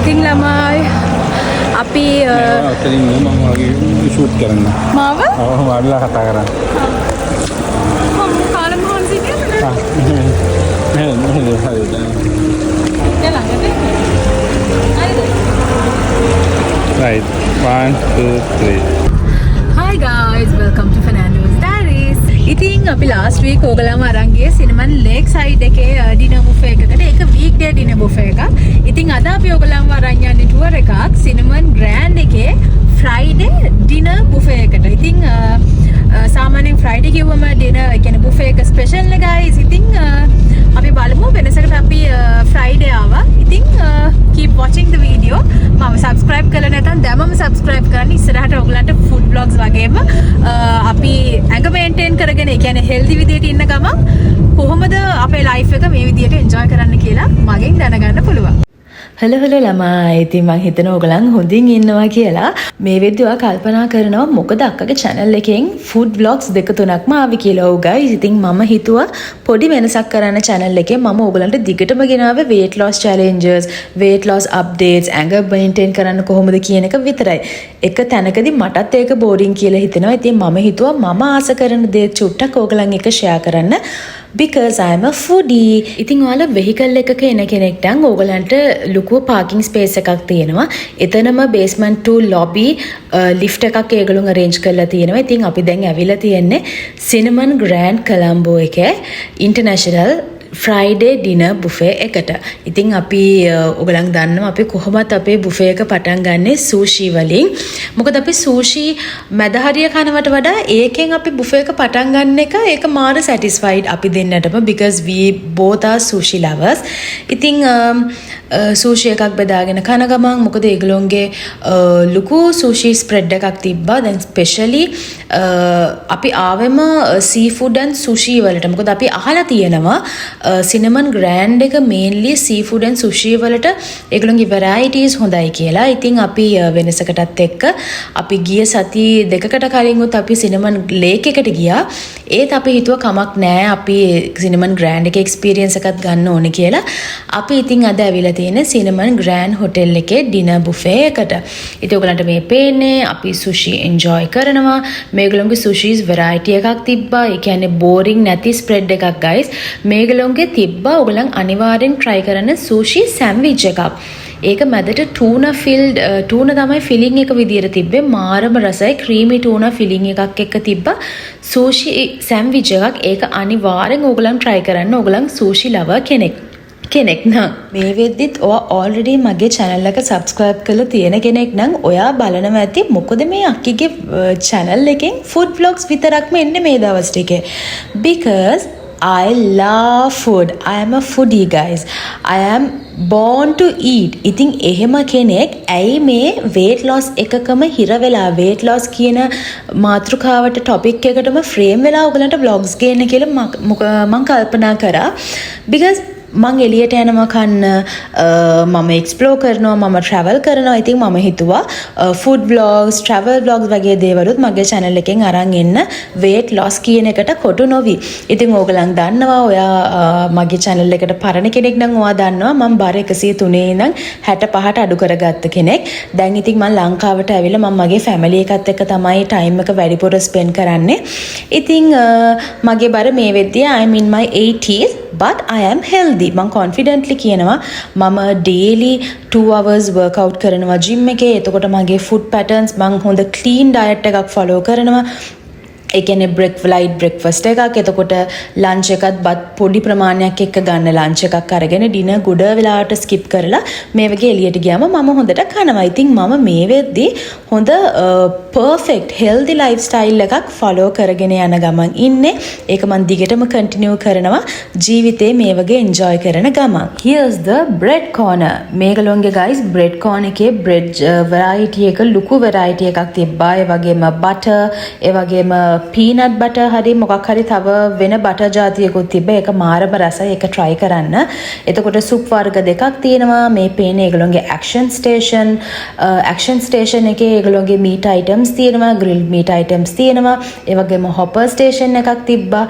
ඉතින් ළමයි අපි අතරින් මම වගේ ෂූට් කරන්න. මාව ඔව් වඩලා කතා කරන්න. කාලම හොන්සි කියන්නේ නෑ නෑ හරිද. Right. 1, 2, 3. Hi guys, welcome to Fernando's Diaries. ඉතින් අපි last week ඕගලම අරන් ගියේ සිනමන් ලේක් සයිඩ් එකේ ඩිනර් බුෆේ එකකට. ඒක weekday ඩිනර් බුෆේ එකක්. ඉතින් අද අපි ඕගලම අරන් යන්නේ tour එකක් සිනමන් ග්‍රෑන්ඩ් එකේ Friday ඩිනර් බුෆේ එකට. ඉතින් සාමාන්‍යයෙන් Friday කිව්වම ඩිනර් කියන්නේ බුෆේ එක ස්පෙෂල් නේ guys. ඉතින් අපි බලමු වෙනසකට අපි Friday ආවා. ඉතින් keep watching the video. මම subscribe කරලා නැත්නම් දැමම subscribe කරන්න. ඉස්සරහට ඔයගලන්ට food vlogs වගේම අපි ඇඟ maintain කරගෙන ඒ කියන්නේ healthy විදියට ඉන්න ගමන් කොහොමද අපේ life එක මේ විදියට enjoy කරන්න කියලා මගෙන් දැනගන්න පුළුවන්. හලෝ ළමයි. ඉතින් මං හිතන ඕගලන් හොඳින් ඉන්නවා කියලා. මේ වෙද්දී ඔයා කල්පනා කරනවා මොකද අක්කගේ channel එකෙන් food vlogs දෙක තුනක්ම ආවි කියලා. ඔව් guys. ඉතින් මම හිතුවා පොඩි වෙනසක් කරන්න channel එකේ. මම ඕගලන්ට දිගටම ගෙනාවේ weight loss challenges, weight loss updates, ඇඟ maintain කරන්න කොහොමද කියන එක විතරයි. එක තැනකදී මටත් ඒක boring කියලා හිතෙනවා. ඉතින් මම හිතුවා මම ආස කරන දේ චුට්ටක් ඕගලන් එක්ක share කරන්න. Because I'm a foodie. ඉතින් ඔයාලා vehicle එකක එන කෙනෙක් නම් ඕගලන්ට ලොකු parking space එකක් තියෙනවා. එතනම basement to lobby lift එකක් ඒගොල්ලෝ arrange කරලා තියෙනවා. ඉතින් අපි දැන් ඇවිල්ලා තියෙන්නේ Cinnamon Grand Colombo එකේ international Friday dinner buffet එකට. ඉතින් අපි ඔයගලන් දන්නවා අපි කොහොමද අපේ buffet එක පටන් ගන්නෙ sushi වලින්. මොකද අපි sushi මැද හරිය කනවට වඩා ඒකෙන් අපි buffet එක පටන් ගන්න එක ඒක මාර satisfied අපි දෙන්නටම because we both are sushi lovers. ඉතින් sushi එකක් බෙදාගෙන කන ගමන් මොකද ඒගොල්ලෝගේ ලুকু sushi spread එකක් තිබ්බා. දැන් specially අපි ආවෙම seafood and sushi වලට. මොකද අපි අහලා තියෙනවා Cinnamon Grand එක mainly seafood and sushi වලට ඒගොල්ලෝගේ varieties හොඳයි කියලා. ඉතින් අපි වෙනසකටත් එක්ක අපි ගිය සති දෙකකට කලින් උත් අපි Cinnamon Lake එකට ගියා. ඒත් අපි හිතුවා කමක් නෑ අපි Cinnamon Grand එකේ experience එකක් ගන්න ඕනේ කියලා. අපි ඉතින් අද ඇවිල්ලා තියෙන්නේ Cinnamon Grand Hotel එකේ dinner buffet එකට. ඉතින් ඔයගලන්ට මේ පේන්නේ අපි sushi enjoy කරනවා. මේගොල්ලෝගේ sushis variety එකක් තිබ්බා. ඒ කියන්නේ boring නැති spread එකක් guys. මේගොල්ලෝගේ තිබ්බා ඔයගලන් අනිවාර්යෙන් try කරන්න sushi sandwich එකක්. ඒක මැදට tuna filled tuna තමයි filling එක විදියට තිබ්බේ. මාරම රසයි creamy tuna filling එකක් එක්ක තිබ්බා sushi sandwich එකක්. ඒක අනිවාර්යෙන් ඔයගලන් try කරන්න. ඔයගලන් sushi lover කෙනෙක් නම් මේ වෙද්දිත් ඔයා already මගේ channel එක subscribe කරලා තියෙන කෙනෙක් නම් ඔයා බලනවා ඇති මොකද මේ අක්කිගේ channel එකෙන් food vlogs විතරක්ම එන්නේ මේ දවස් ටිකේ. Because I love food. I am a foodie guys. I am born to eat. ඉතින් එහෙම කෙනෙක් ඇයි මේ weight loss එකකම හිර වෙලා weight loss කියන මාතෘකාවට topic එකටම frame වෙලා ඔයගලන්ට vlogs ගේන්න කියලා මම කල්පනා කරා. Because මං එළියට යනවා කන්න මම එක්ස්ප්ලෝර් කරනවා මම travel කරනවා. ඉතින් මම හිතුවා food vlogs travel vlogs වගේ දේවලුත් මගේ channel එකෙන් අරන් එන්න weight loss කියන එකට කොටු නොවි. ඉතින් ඕගලන් දන්නවා ඔයා මගේ channel එකට පරණ කෙනෙක් නම් ඔයා දන්නවා මම බර 103 ඉඳන් 65ට අඩු කරගත්ත කෙනෙක්. දැන් ඉතින් මම ලංකාවට ඇවිල්ලා මම මගේ family එකත් එක්ක තමයි time එක වැඩිපුර spend කරන්නේ. ඉතින් මගේ බර මේ වෙද්දී I'm in my 80s but I am healthy. මම confidently කියනවා මම daily 2 hours workout කරනවා gym එකේ. එතකොට මගේ food patterns මම හොඳ clean diet එකක් follow කරනවා. ඒ කියන්නේ light breakfast එකක්. එතකොට lunch එකත් බත් පොඩි ප්‍රමාණයක් එක්ක ගන්න lunch එකක් අරගෙන dinner ගොඩ වෙලාවට skip කරලා මේ වගේ එළියට ගියාම මම හොඳට කනවා. ඉතින් මම මේ වෙද්දී හොඳ perfect healthy lifestyle එකක් follow කරගෙන යන ගමන් ඉන්නේ. ඒක මම දිගටම continue කරනවා ජීවිතේ මේ වගේ enjoy කරන ගමන්. Here's the bread corner. මේගොල්ලෝගේ guys bread corner එකේ bread variety එක ලুকু variety එකක් තිබ්බා. ඒ වගේම butter, ඒ වගේම peanut butter හරි මොකක් හරි තව වෙන butter જાතියකුත් තිබ්බ. ඒක මාරම රසයි. ඒක try කරන්න. එතකොට soup වර්ග දෙකක් තියෙනවා. මේ පේන්නේ ඒගොල්ලෝගේ action station එකේ ඒගොල්ලෝගේ meat items තියෙනවා. grilled meat items තියෙනවා. ඒ වගේම hopper station එකක් තිබ්බා.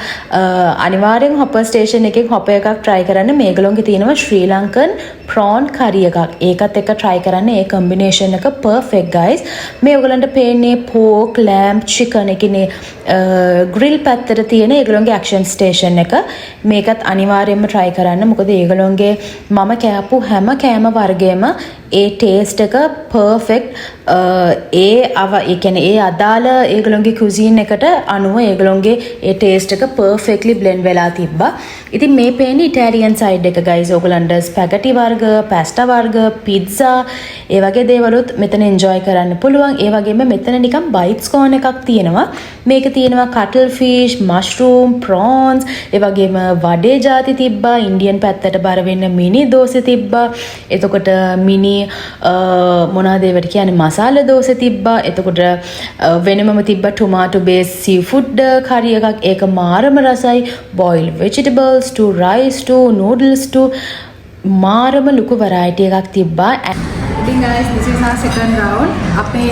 අනිවාර්යෙන් hopper station එකෙන් hopper එකක් try කරන්න. මේගොල්ලෝගේ තියෙනවා Sri Lankan prawn curry එකක්. ඒකත් එක්ක try කරන්න. ඒ combination එක perfect guys. මේ ඔයගලන්ට පේන්නේ pork, lamb, chicken එකනේ grill පැත්තට තියෙන ඒගොල්ලෝගේ action station එක. මේකත් අනිවාර්යයෙන්ම try කරන්න. මොකද ඒගොල්ලෝගේ මම කෑපු හැම කෑම වර්ගයම ඒ taste එක perfect. ඒ කියන්නේ ඒ අදාළ ඒගොල්ලෝගේ cuisine එකට අනුව ඒගොල්ලෝගේ ඒ taste එක perfectly blend වෙලා තිබ්බා. ඉතින් මේ පේන්නේ Italian side එක guys. ඔයගොල්ලන්ට spaghetti වර්ග, pasta වර්ග, pizza ඒ වගේ දේවලුත් මෙතන enjoy කරන්න පුළුවන්. ඒ වගේම මෙතන නිකන් bites corn එකක් තියෙනවා. මේක තියෙනවා cuttlefish, mushroom, prawns, ඒ වගේම වඩේ ಜಾති තිබ්බා. Indian පැත්තට බර වෙන්න mini දෝසෙ තිබ්බා. එතකොට mini මොනවාද ඒවට කියන්නේ මසාලා දෝසෙ තිබ්බා. එතකොට වෙනමම තිබ්බා tomato based seafood curry එකක්. ඒක මාරම රසයි. boiled vegetables to rice to noodles to මාරම ලොකු variety එකක් තිබ්බා. ඉතින් guys, this is our second round. අපේ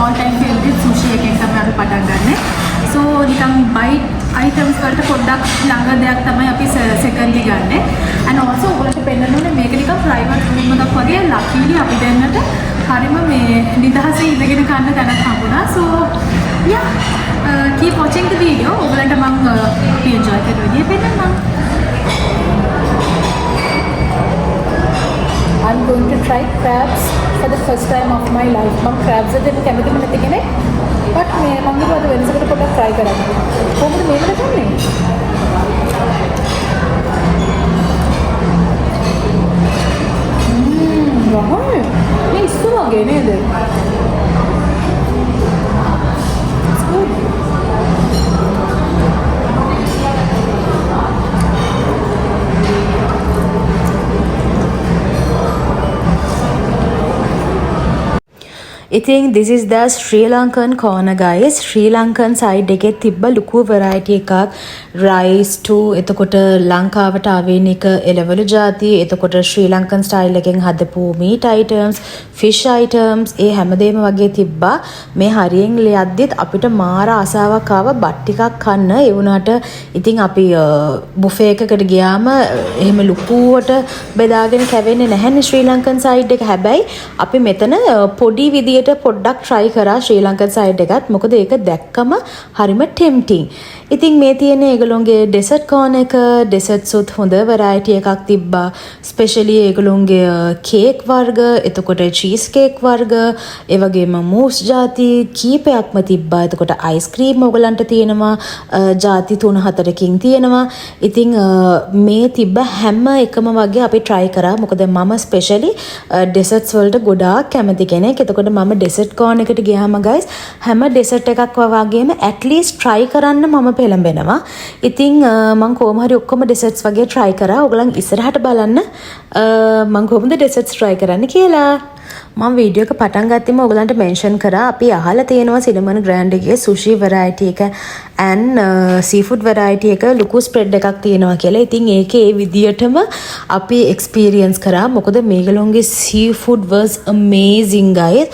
all time favorite sushi එකෙන් තමයි අපි පටන් ගන්නෙ. So නිකන් bite items වලට පොඩ්ඩක් ළඟ දෙයක් තමයි අපි second එක ගන්නෙ. And also ඔයගොල්ලන්ට පෙන්නන්න ඕනේ මේක නිකන් private room එකක් වගේ luckily අපි දෙන්නට හරිම මේ නිදහසේ ඉඳගෙන කන්න තැනක් හම්බුණා. So yeah, keep watching the video. ඔයගොල්ලන්ට මම අපි enjoy කරන විදිය පෙන්නන්නම්. I'm going to try crabs for the first time of my life. මම crabs දෙන්න කැමතිම නැති කෙනෙක්. but මේ මම හිතුවා අද වෙනසකට පොඩ්ඩක් try කරන්න. කොහොමද මේකට ගන්නේ? රහයි. මේ ඉස්සු වගේ නේද? It's good. ඉතින් this is the Sri Lankan corner guys. Sri Lankan side එකේ තිබ්බ ලুকু variety එකක් rice to එතකොට ලංකාවට ආවේනික එළවලු ಜಾති එතකොට Sri Lankan style එකෙන් හදපු meat items fish items ඒ හැමදේම වගේ තිබ්බා. මේ හරියෙන් ලියද්දිත් අපිට මාර ආසාවක් ආවා බත් ටිකක් කන්න. ඒ වුණාට ඉතින් අපි බුෆේ එකකට ගියාම එහෙම ලুকুවට බෙදාගෙන කැවෙන්නේ නැහැනේ Sri Lankan side එක. හැබැයි අපි මෙතන පොඩි විදියට පොඩ්ඩක් try කරා ශ්‍රී ලංකන් side එකත්. මොකද ඒක දැක්කම හරිම tempting. ඉතින් මේ තියෙන ඒගොල්ලෝගේ dessert corner එක desserts උත් හොඳ variety එකක් තිබ්බා. especially ඒගොල්ලෝගේ cake වර්ග, එතකොට cheese cake වර්ග, ඒ වගේම mousse ಜಾති කීපයක්ම තිබ්බා. එතකොට ice cream ඔයගලන්ට තියෙනවා ಜಾති 3-4කින් තියෙනවා. ඉතින් මේ තිබ්බ හැම එකම වගේ අපි try කරා. මොකද මම especially desserts වලට ගොඩාක් කැමති කෙනෙක්. එතකොට මම dessert corner එකට ගියාම guys හැම dessert එකක් වගේම at least try කරන්න මම පෙළඹෙනවා. ඉතින් මම කොහොම හරි ඔක්කොම desserts වගේ try කරා. ඔයගලන් ඉස්සරහට බලන්න මම කොහොමද desserts try කරන්න කියලා. මම වීඩියෝ එක පටන් ගත්තෙම ඔයගලන්ට මෙන්ෂන් කරා අපි අහලා තියෙනවා සිනමන් ග්‍රෑන්ඩ් එකේ sushi variety එක and seafood variety එක ලুকু spread එකක් තියෙනවා කියලා. ඉතින් ඒකේ ඒ විදියටම අපි experience කරා. මොකද මේගොල්ලෝගේ seafood was amazing guys.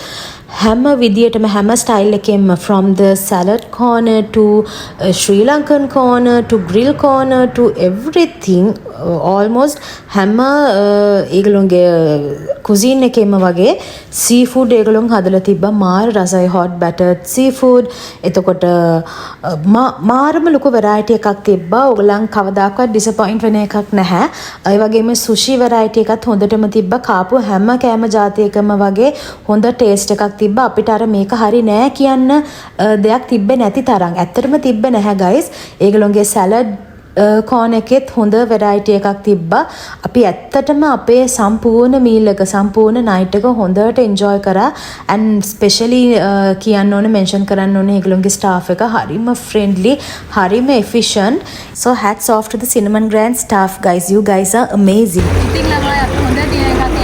හැම විදියටම හැම style එකෙන්ම from the salad corner to Sri Lankan corner to grill corner to everything almost හැම ඒගොල්ලෝගේ cuisine එකෙන්ම වගේ seafood ඒගොල්ලෝ හදලා තිබ්බා. මාර රසයි hot battered seafood. එතකොට මාරම ලොකු variety එකක් තිබ්බා. ඔයගලන් කවදාකවත් disappoint වෙන එකක් නැහැ. ඒ වගේම sushi variety එකත් හොඳටම තිබ්බා. කාපු හැම කෑම જાතියකම වගේ හොඳ taste එකක් තිබ්බා. අපිට අර මේක හරි නෑ කියන්න දෙයක් තිබ්බේ නැති තරම්. ඇත්තටම තිබ්බේ නැහැ guys. ඒගොල්ලෝගේ salad corner එකෙත් හොඳ variety එකක් තිබ්බා. අපි ඇත්තටම අපේ සම්පූර්ණ meal එක සම්පූර්ණ night එක හොඳට enjoy කරා. and especially කියන්න ඕනේ mention කරන්න ඕනේ ඒගොල්ලෝගේ staff එක හරිම friendly, හරිම efficient. so hats off to the Cinnamon Grand staff guys. You guys are amazing. ඉතින් ළමයි අපි හොඳ දින එකක්